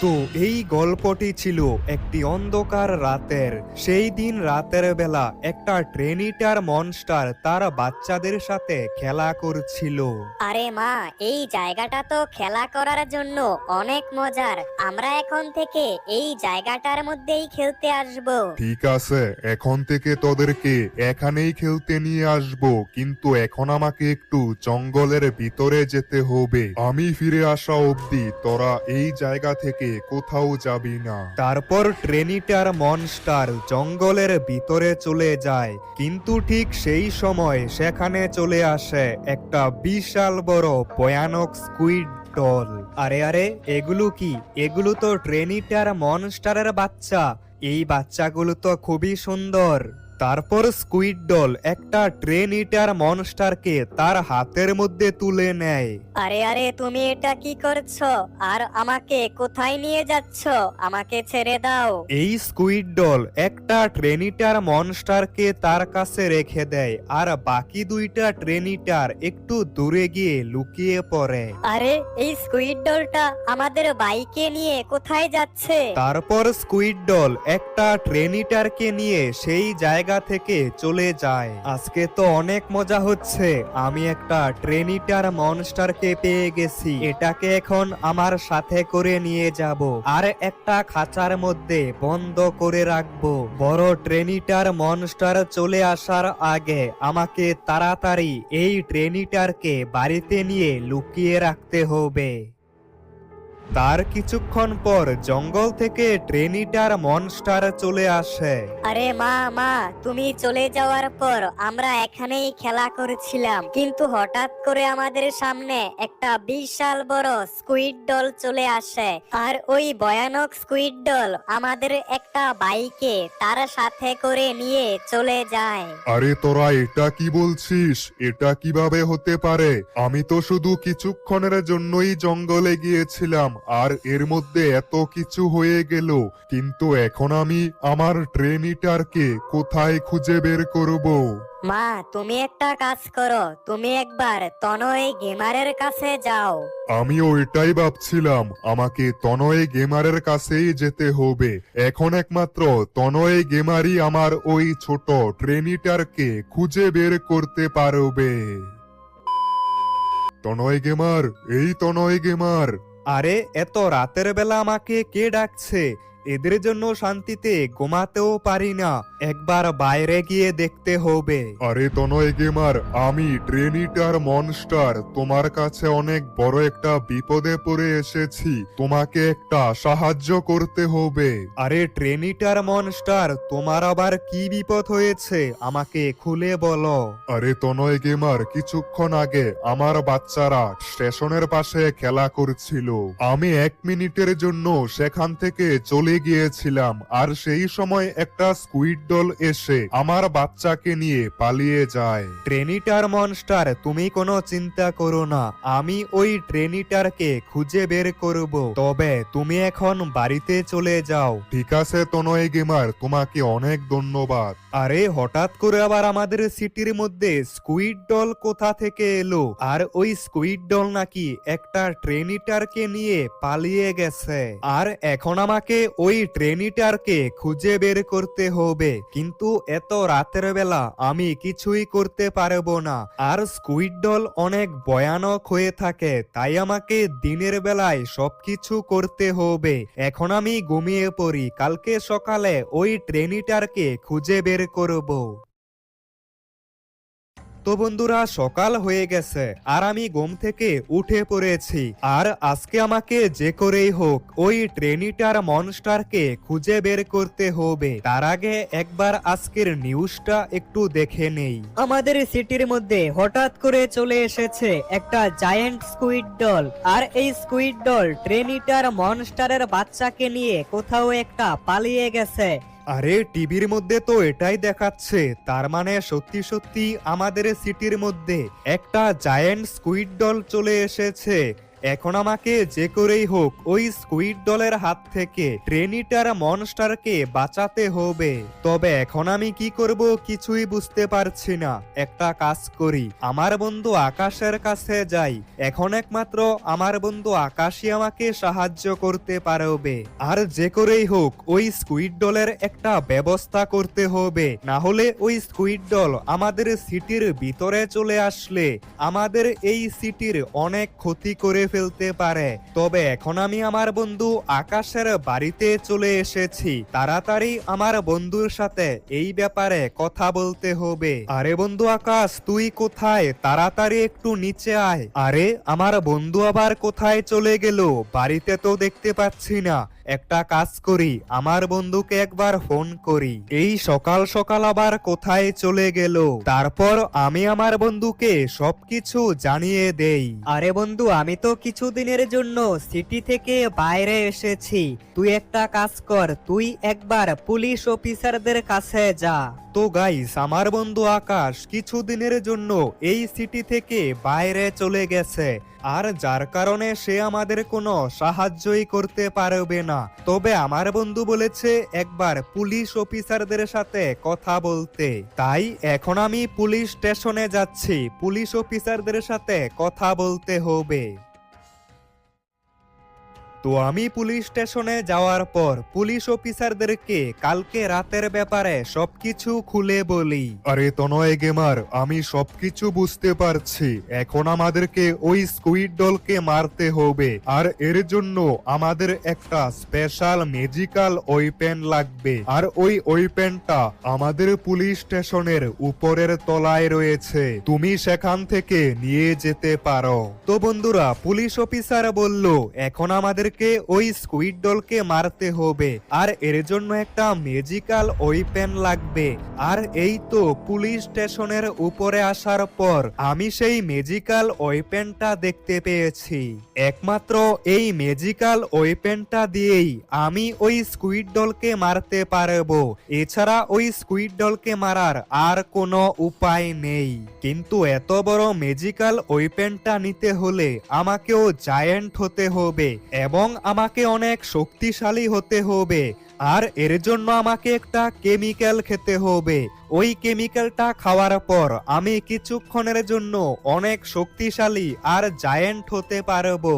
তো এই গল্পটি ছিল একটি অন্ধকার রাতের। সেই দিন রাতের বেলা একটা ট্রেনিটার মনস্টার তার বাচ্চাদের সাথে খেলা করছিল। আরে মা, এই জায়গাটা তো খেলা করার জন্য অনেক মজার। আমরা এখন থেকে এই জায়গাটার মধ্যেই খেলতে আসব। ঠিক আছে, এখন থেকে তোদেরকে এখানেই খেলতে নিয়ে আসবো, কিন্তু এখন আমাকে একটু জঙ্গলের ভিতরে যেতে হবে। আমি ফিরে আসা অবধি তোরা এই জায়গা থেকে কোথাও যাবি না। তারপর ট্রেনিটার মনস্টার জঙ্গলের ভিতরে চলে যায়, কিন্তু ঠিক সেই সময় সেখানে চলে আসে একটা বিশাল বড় ভয়ানক স্কুইড ডল। আরে আরে, এগুলো কি? এগুলো তো ট্রেনিটার মনস্টারের বাচ্চা। এই বাচ্চাগুলো তো খুবই সুন্দর। তারপর স্কুইড ডল একটা ট্রেন ইটার মনস্টারকে তার হাতের মধ্যে তুলে নেয়। আরে আরে, তুমি এটা কি করছো? আর আমাকে কোথায় নিয়ে যাচ্ছ? আমাকে ছেড়ে দাও। এই স্কুইড ডল একটা ট্রেনিটার মনস্টারকে তার কাছে রেখে দেয়, আর বাকি দুইটা ট্রেনিটার একটু দূরে গিয়ে লুকিয়ে পড়ে। আরে, এই স্কুইড ডলটা আমাদের বাইকে নিয়ে কোথায় যাচ্ছে? তারপর স্কুইড ডল একটা ট্রেনিটারকে নিয়ে সেই জায়গা থেকে চলে যায়। আজকে তো অনেক মজা হচ্ছে, আমি একটা ট্রেনিটার মনস্টারকে পেয়ে গেছি। এটাকে এখন আমার সাথে করে নিয়ে যাব, আর একটা খাঁচার মধ্যে বন্ধ করে রাখবো। বড় ট্রেনিটার মনস্টার চলে আসার আগে আমাকে তাড়াতাড়ি এই ট্রেনিটারকে বাড়িতে নিয়ে লুকিয়ে রাখতে হবে। তার কিছুক্ষণ পর জঙ্গল থেকে ট্রেনিটার মনস্টার চলে আসে। আরে মা, তুমি চলে যাওয়ার পর আমরা এখানেই খেলা করেছিলাম, কিন্তু হঠাৎ করে আমাদের সামনে একটা বিশাল বড় স্কুইড ডল চলে আসে। আর ওই ভয়ানক স্কুইড ডল আমাদের একটা বাইকে তার সাথে করে নিয়ে চলে যায়। আরে তোরা এটা কি বলছিস? এটা কিভাবে হতে পারে? আমি তো শুধু কিছুক্ষণের জন্যই জঙ্গলে গিয়েছিলাম, আর এর মধ্যে এত কিছু হয়ে গেল। কিন্তু এখন আমি আমার ট্রেনিটারকে কোথায় খুঁজে বের করব? মা, তুমি একটা কাজ করো, তুমি একবার তনয় গেমারের কাছে যাও। আমিও এটাই ভাবছিলাম, আমাকে তনয় গেমারের কাছেই যেতে হবে। এখন একমাত্র তনয় গেমারই আমার ওই ছোট ট্রেনিটারকে খুঁজে বের করতে পারবে। তনয় গেমার, এই তনয় গেমার। আরে, এত রাতের বেলা আমাকে কে ডাকছে? এদের জন্য শান্তিতে ঘুমাতেও পারি না, একবার বাইরে গিয়ে দেখতে হবে। আরে তনয় গেমার, আমি ট্রেনিটার মনস্টার তোমার কাছে অনেক বড় একটা বিপদে পড়ে এসেছি। তোমাকে একটা সাহায্য করতে হবে। আরে ট্রেনিটার মনস্টার, তোমার আবার কি বিপদ হয়েছে? আমাকে খুলে বলো। আরে তনয় গেমার, কিছুক্ষণ আগে আমার বাচ্চারা স্টেশনের পাশে খেলা করছিল। আমি 1 মিনিটের জন্য সেখান থেকে চলে গিয়েছিলাম, আর সেই সময় একটা স্কুইড ডল এসে আমার বাচ্চাকে নিয়ে পালিয়ে যায়। ট্রেনিটার মনস্টার, তুমি কোনো চিন্তা করো না, আমি ওই ট্রেনিটারকে খুঁজে বের করব। তবে তুমি এখন বাড়িতে চলে যাও। ঠিক আছে তনয় গেমার, তোমাকে অনেক ধন্যবাদ। আরে, হঠাৎ করে আবার আমাদের সিটির মধ্যে স্কুইড ডল কোথা থেকে এলো? আর ওই স্কুইড ডল নাকি একটা ট্রেনিটারকে নিয়ে পালিয়ে গেছে, আর এখন আমাকে ওই ট্রেনিটারকে খুঁজে বের করতে হবে। কিন্তু এত রাতের বেলা আমি কিছুই করতে পারবো না, আর স্কুইড ডল অনেক ভয়ানক হয়ে থাকে, তাই আমাকে দিনের বেলায় সবকিছু করতে হবে। এখন আমি ঘুমিয়ে পড়ি, কালকে সকালে ওই ট্রেনিটারকে খুঁজে বের করব। তো বন্ধুরা, সকাল হয়ে গেছে আর আমি ঘুম থেকে উঠে পড়েছি, আর আজকে আমাকে যে করেই হোক ওই ট্রেনিটার মনস্টারকে খুঁজে বের করতে হবে। তার আগে একবার আজকের নিউজটা একটু দেখে নেই। আমাদের সিটির মধ্যে হঠাৎ করে চলে এসেছে একটা জায়ান্ট স্কুইড ডল, আর এই স্কুইড ডল ট্রেনিটার মনস্টারের বাচ্চাকে নিয়ে কোথাও একটা পালিয়ে গেছে। আরে, টিভির মধ্যে তো এটাই দেখাচ্ছে, তার মানে সত্যি সত্যি আমাদের সিটির মধ্যে একটা জায়ান্ট স্কুইড ডল চলে এসেছে। এখন আমাকে যে করেই হোক ওই স্কুইড ডলের হাত থেকে ট্রেনিটার মনস্টারকে বাঁচাতে হবে। তবে এখন আমি কি করব কিছুই বুঝতে পারছি না। একটা কাজ করি, আমার বন্ধু আকাশের কাছে যাই। এখন একমাত্র আমার বন্ধু আকাশই আমাকে সাহায্য করতে পারবে। আর যে করেই হোক ওই স্কুইড ডলের একটা ব্যবস্থা করতে হবে, না হলে ওই স্কুইড ডল আমাদের সিটির ভিতরে চলে আসলে আমাদের এই সিটির অনেক ক্ষতি করে ফেলতে পারে। তবে এখন আমি আমার বন্ধু আকাশের বাড়িতে চলে এসেছি, তাড়াতাড়ি আমার বন্ধুর সাথে এই ব্যাপারে কথা বলতে হবে। আরে বন্ধু আকাশ, তুই কোথায়? তাড়াতাড়ি একটু নিচে আয়। আরে আমার বন্ধু আবার কোথায় চলে গেল? বাড়িতে তো দেখতে পাচ্ছি না। একটা কাজ করি, আমার বন্ধুকে একবার ফোন করি। এই সকাল সকাল আবার কোথায় চলে গেল? তারপর আমি আমার বন্ধুকে সবকিছু জানিয়ে দেই। আরে বন্ধু, আমি তো কিছুদিনের জন্য সিটি থেকে বাইরে এসেছি। তুই একটা কাজ কর, তুই একবার পুলিশ অফিসারদের কাছে যা। তো গাইস, আমার বন্ধু আকাশ কিছুদিনের জন্য এই সিটি থেকে বাইরে চলে গেছে, আর যার কারণে সে আমাদের কোনো সাহায্যই করতে পারবে না। তবে আমার বন্ধু বলেছে একবার পুলিশ অফিসারদের সাথে কথা বলতে, তাই এখন আমি পুলিশ স্টেশনে যাচ্ছি। পুলিশ অফিসারদের সাথে কথা বলতে হবে। তো আমি পুলিশ স্টেশনে যাওয়ার পর পুলিশ অফিসারদেরকে কালকে রাতের ব্যাপারে সবকিছু খুলে বলি। আরে তনয় গেমার, আমি সবকিছু বুঝতে পারছি। এখন আমাদেরকে ওই স্কুইড ডলকে মারতে হবে, আর এর জন্য আমাদের একটা স্পেশাল ম্যাজিক্যাল ওয়েপেন লাগবে। আর ওই ওয়েপেনটা আমাদের পুলিশ স্টেশনের উপরের তলায় রয়েছে, তুমি সেখান থেকে নিয়ে যেতে পারো। তো বন্ধুরা, পুলিশ অফিসার বলল এখন আমাদেরকে ওই স্কুইড ডলকে মারতে হবে, আর এর জন্য একটা ম্যাজিক্যাল ওয়েপেন লাগবে। আর এই তো পুলিশ স্টেশনের উপরে আসার পর আমি সেই ম্যাজিক্যাল ওয়েপেনটা দেখতে পেয়েছি। একমাত্র এই ম্যাজিক্যাল ওয়েপেনটা দিয়েই আমি ওই স্কুইড ডলকে মারতে পারবো। এছাড়া ওই স্কুইড ডলকে মারার আর কোনো উপায় নেই। কিন্তু এত বড় ম্যাজিক্যাল ওয়েপেনটা নিতে হলে আমাকেও জায়ান্ট হতে হবে এবং আমাকে অনেক শক্তিশালী হতে হবে। আর এর জন্য আমাকে একটা কেমিক্যাল খেতে হবে। ওই কেমিক্যালটা খাওয়ার পর আমি কিছুক্ষণের জন্য অনেক শক্তিশালী আর জায়ান্ট হতে পারবো।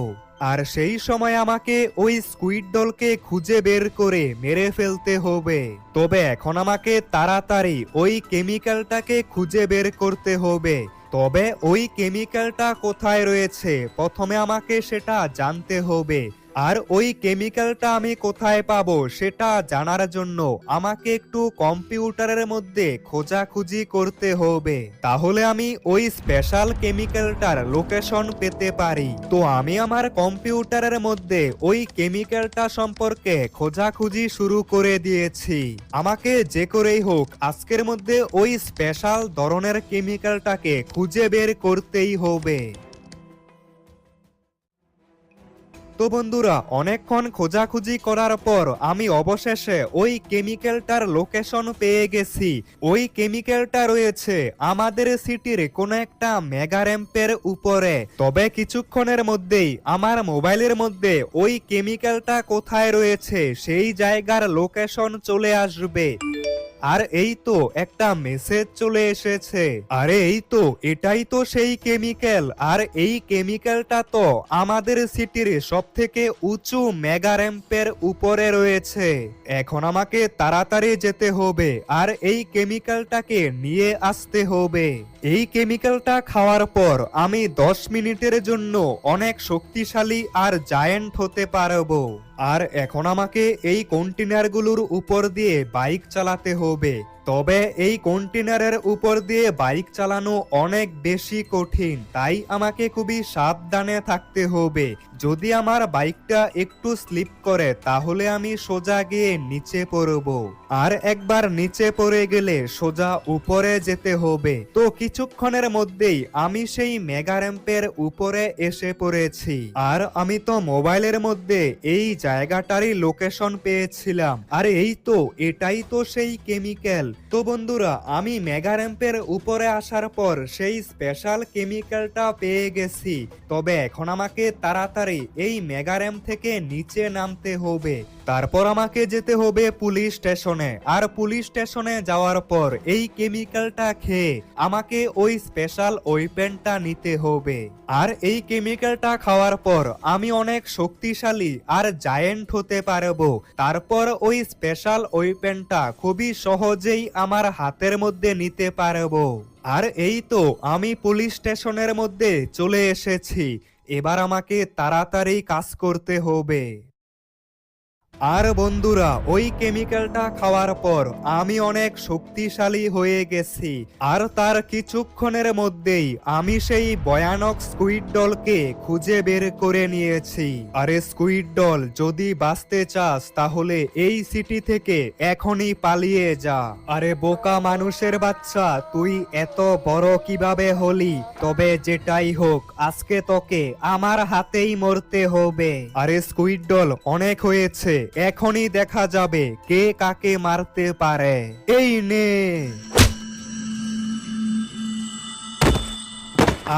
আর সেই সময় আমাকে ওই স্কুইড ডলকে খুঁজে বের করে মেরে ফেলতে হবে। তবে এখন আমাকে তাড়াতাড়ি ওই কেমিক্যালটাকে খুঁজে বের করতে হবে। তবে ওই কেমিক্যালটা কোথায় রয়েছে প্রথমে আমাকে সেটা জানতে হবে। আর ওই কেমিক্যালটা আমি কোথায় পাবো সেটা জানার জন্য আমাকে একটু কম্পিউটারের মধ্যে খোঁজাখুঁজি করতে হবে, তাহলে আমি ওই স্পেশাল কেমিক্যালটার লোকেশন পেতে পারি। তো আমি আমার কম্পিউটারের মধ্যে ওই কেমিক্যালটা সম্পর্কে খোঁজাখুঁজি শুরু করে দিয়েছি। আমাকে যে করেই হোক আজকের মধ্যে ওই স্পেশাল ধরনের কেমিক্যালটাকে খুঁজে বের করতেই হবে। তো বন্ধুরা, অনেকক্ষণ খোঁজাখুঁজি করার পর আমি অবশেষে ওই কেমিক্যালটার লোকেশন পেয়ে গেছি। ওই কেমিক্যালটা রয়েছে আমাদের সিটির কোনো একটা মেগা র্যাম্পের উপরে। তবে কিছুক্ষণের মধ্যেই আমার মোবাইলের মধ্যে ওই কেমিক্যালটা কোথায় রয়েছে সেই জায়গার লোকেশন চলে আসবে। আর এই তো একটা মেসেজ চলে এসেছে। আরে এই তো, এটাই তো সেই কেমিক্যাল। আর এই কেমিক্যালটা তো আমাদের সিটির সব থেকে উঁচু মেগা র্যাম্পের উপরে রয়েছে। এখন আমাকে তাড়াতাড়ি যেতে হবে আর এই কেমিক্যালটাকে নিয়ে আসতে হবে। এই কেমিক্যালটা খাওয়ার পর আমি 10 মিনিটের জন্য অনেক শক্তিশালী আর জায়ান্ট হতে পারবো। আর এখন আমাকে এই কন্টেনারগুলোর উপর দিয়ে বাইক চালাতে হবে। তবে এই কন্টেনারের উপর দিয়ে বাইক চালানো অনেক বেশি কঠিন, তাই আমাকে খুবই সাবধানে থাকতে হবে। যদি আমার বাইকটা একটু স্লিপ করে তাহলে আমি সোজা গিয়ে নিচে পড়ব, আর একবার নিচে পড়ে গেলে সোজা উপরে যেতে হবে। তো কিছুক্ষণের মধ্যেই আমি সেই মেগা র্যাম্পের উপরে এসে পড়েছি। আর আমি তো মোবাইলের মধ্যে এই জায়গাটারই লোকেশন পেয়েছিলাম। আর এই তো, এটাই তো সেই কেমিক্যাল। তো বন্ধুরা, আমি মেগা র্যাম্পের উপরে আসার পর সেই স্পেশাল কেমিক্যালটা পেয়ে গেছি। তবে এখন আমাকে তাড়াতাড়ি এই মেগা র্যাম্প থেকে নিচে নামতে হবে। তারপর আমাকে যেতে হবে পুলিশ স্টেশনে, আর পুলিশ স্টেশনে যাওয়ার পর এই কেমিক্যালটা খেয়ে আমাকে ওই স্পেশাল ওয়েপেনটা নিতে হবে। আর এই কেমিক্যালটা খাওয়ার পর আমি অনেক শক্তিশালী আর জায়েন্ট হতে পারবো। তারপর ওই স্পেশাল ওয়েপেনটা খুবই সহজেই আমার হাতের মধ্যে নিতে পারবো। আর এই তো আমি পুলিশ স্টেশনের মধ্যে চলে এসেছি। এবার আমাকে তাড়াতাড়ি কাজ করতে হবে। আর বন্ধুরা, ওই কেমিক্যালটা খাওয়ার পর আমি অনেক শক্তিশালী হয়ে গেছি। আর তার কিছুক্ষণের মধ্যেই আমি সেই ভয়ানক স্কুইড ডলকে খুঁজে বের করে নিয়েছি। আরে স্কুইড ডল, যদি বাঁচতে চাস তাহলে এই সিটি থেকে এখনই পালিয়ে যা। আরে বোকা মানুষের বাচ্চা, তুই এত বড় কিভাবে হলি? তবে যেটাই হোক, আজকে তোকে আমার হাতেই মরতে হবে। আরে স্কুইড ডল, অনেক হয়েছে, এখনই দেখা যাবে কে কাকে মারতে পারে। এই নে।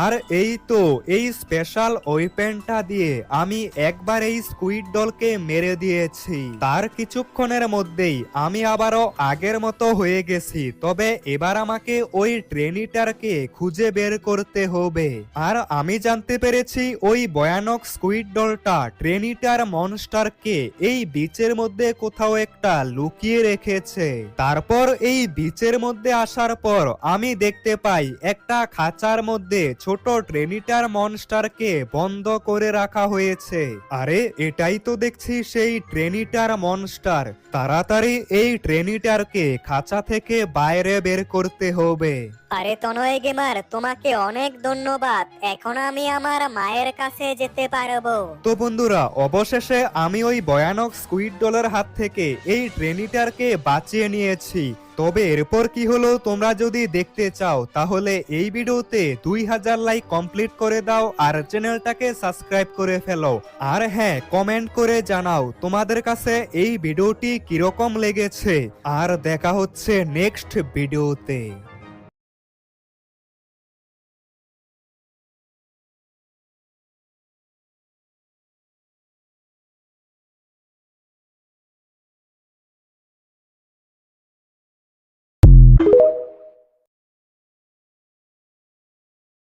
আর এই তো এই স্পেশাল ওয়েপেনটা দিয়ে আমি একবার এই স্কুইড ডলকে মেরে দিয়েছি। তার কিছুক্ষণের মধ্যেই আমি আবারও আগের মতো হয়ে গেছি। তবে এবার আমাকে ওই ট্রেনিটারকে খুঁজে বের করতে হবে। আর আমি জানতে পেরেছি ওই ভয়ানক স্কুইড ডলটা ট্রেনিটার মনস্টারকে এই বিচের মধ্যে কোথাও একটা লুকিয়ে রেখেছে। তারপর এই বিচের মধ্যে আসার পর আমি দেখতে পাই একটা খাঁচার মধ্যে ছোট ট্রেনিটার মনস্টারকে বন্ধ করে রাখা হয়েছে। আরে এটাই তো দেখছি সেই ট্রেনিটার মনস্টার। তাড়াতাড়ি এই ট্রেনিটারকে খাঁচা থেকে বাইরে বের করতে হবে। আরে তনয় গেমার, তোমাকে অনেক ধন্যবাদ। এখন আমি আমার মায়ের কাছে যেতে পারবো। তো বন্ধুরা, অবশেষে আমি ওই ভয়ানক স্কুইড ডলের হাত থেকে এই ট্রেনিটারকে বাঁচিয়ে নিয়েছি। তবে এরপর কি হলো তোমরা যদি দেখতে চাও তাহলে এই ভিডিওতে 2000 লাইক কমপ্লিট করে দাও আর চ্যানেলটাকে সাবস্ক্রাইব করে ফেলো। আর হ্যাঁ, কমেন্ট করে জানাও তোমাদের কাছে এই ভিডিওটি কিরকম লেগেছে। আর দেখা হচ্ছে নেক্সট ভিডিওতে।